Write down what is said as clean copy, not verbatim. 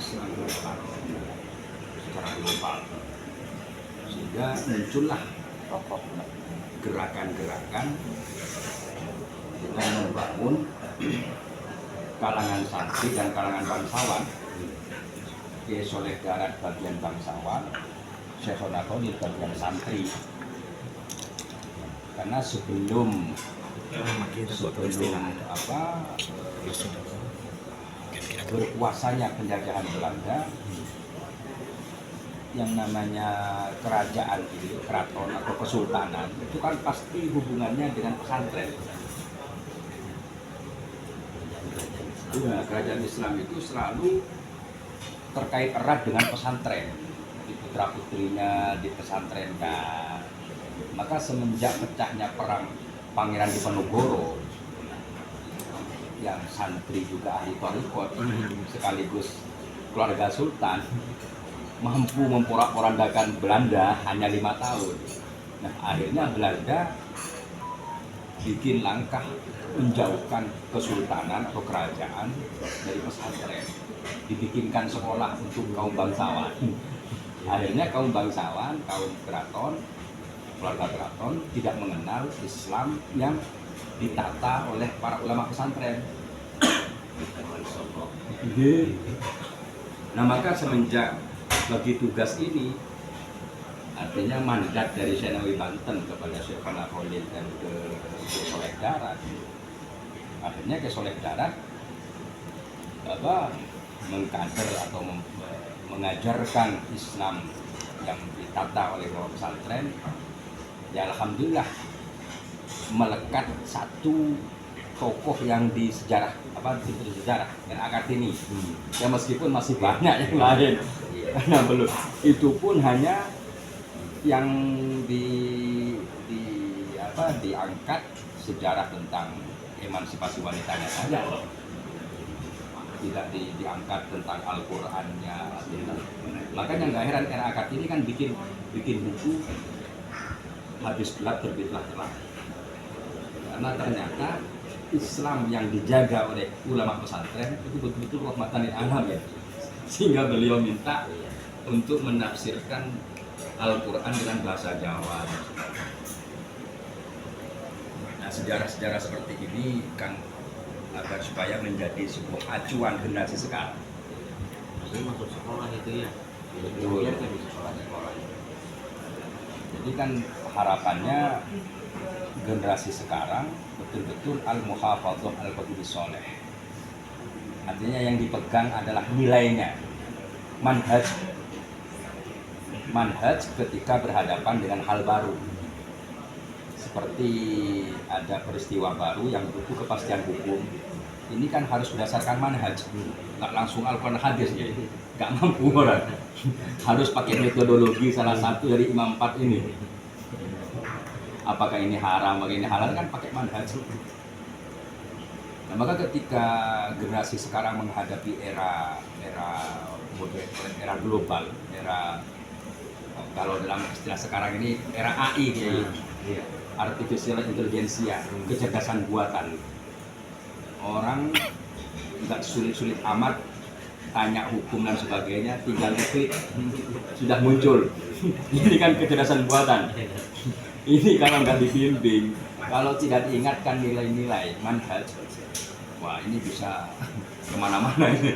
Islam global secara global, sehingga muncullah gerakan-gerakan dengan membangun kalangan santri dan kalangan bangsawan. Kiai Soleh Darat bagian bangsawan, Syekhul Aqodir bagian santri. Karena sebelum berkuasanya penjajahan Belanda, yang namanya kerajaan ini, keraton atau kesultanan, itu kan pasti hubungannya dengan pesantren. Nah, kerajaan Islam itu selalu terkait erat dengan pesantren. Putra putrinya dipesantrenkan. Maka semenjak pecahnya perang Pangeran Diponegoro, yang santri juga ahli thariqat sekaligus keluarga sultan, mampu memporak-porandakan Belanda hanya 5 tahun. Nah, akhirnya Belanda bikin langkah menjauhkan kesultanan atau kerajaan dari pesantren, dibikinkan sekolah untuk kaum bangsawan. Akhirnya kaum bangsawan, kaum keraton, keluarga keraton tidak mengenal Islam yang ditata oleh para ulama pesantren. Nah, maka semenjak bagi tugas ini, artinya mandat dari Syekh Nawawi Banten kepada Syekh Khalil dan ke Soleh Darat, akhirnya ke Soleh Darat mengkader atau mengajarkan Islam yang ditata oleh ulama pesantren. Ya alhamdulillah melekat satu tokoh yang di sejarah di sejarah NA Kartini. Ya meskipun masih banyak yang lain, karena belum itu pun hanya yang diangkat sejarah tentang emansipasi wanitanya saja, tidak diangkat tentang Al-Qur'annya. Makanya nggak heran NA Kartini kan bikin buku Hadis Gelap Terbitlah Terang, karena ternyata Islam yang dijaga oleh ulama pesantren itu betul-betul rahmatan lil alamin, sehingga beliau minta untuk menafsirkan Al-Quran dengan bahasa Jawa. Nah, sejarah-sejarah seperti ini kan agar supaya menjadi sebuah acuan generasi sekarang. Maksudnya masuk sekolah itu ya? Betul. Jadi kan harapannya generasi sekarang betul-betul al-muhafadzah al-qudus soleh. Artinya yang dipegang adalah nilainya, manhaj ketika berhadapan dengan hal baru. Seperti ada peristiwa baru yang butuh kepastian hukum, ini kan harus berdasarkan manhaj, nggak langsung Al-Quran hadis ya, nggak mampu orang. Harus pakai metodologi salah satu dari Imam 4 ini. Apakah ini haram, apakah ini halal, kan pakai manhaj. Nah, maka ketika generasi sekarang menghadapi era global, era kalau dalam istilah sekarang ini era AI, artificial intelligence, kecerdasan buatan. Orang nggak sulit-sulit amat tanya hukum dan sebagainya, tinggal klik sudah muncul. Ini kan kecerdasan buatan. Ini kalau nggak dibimbing, kalau tidak diingatkan nilai-nilai manhaj, wah ini bisa kemana-mana ini.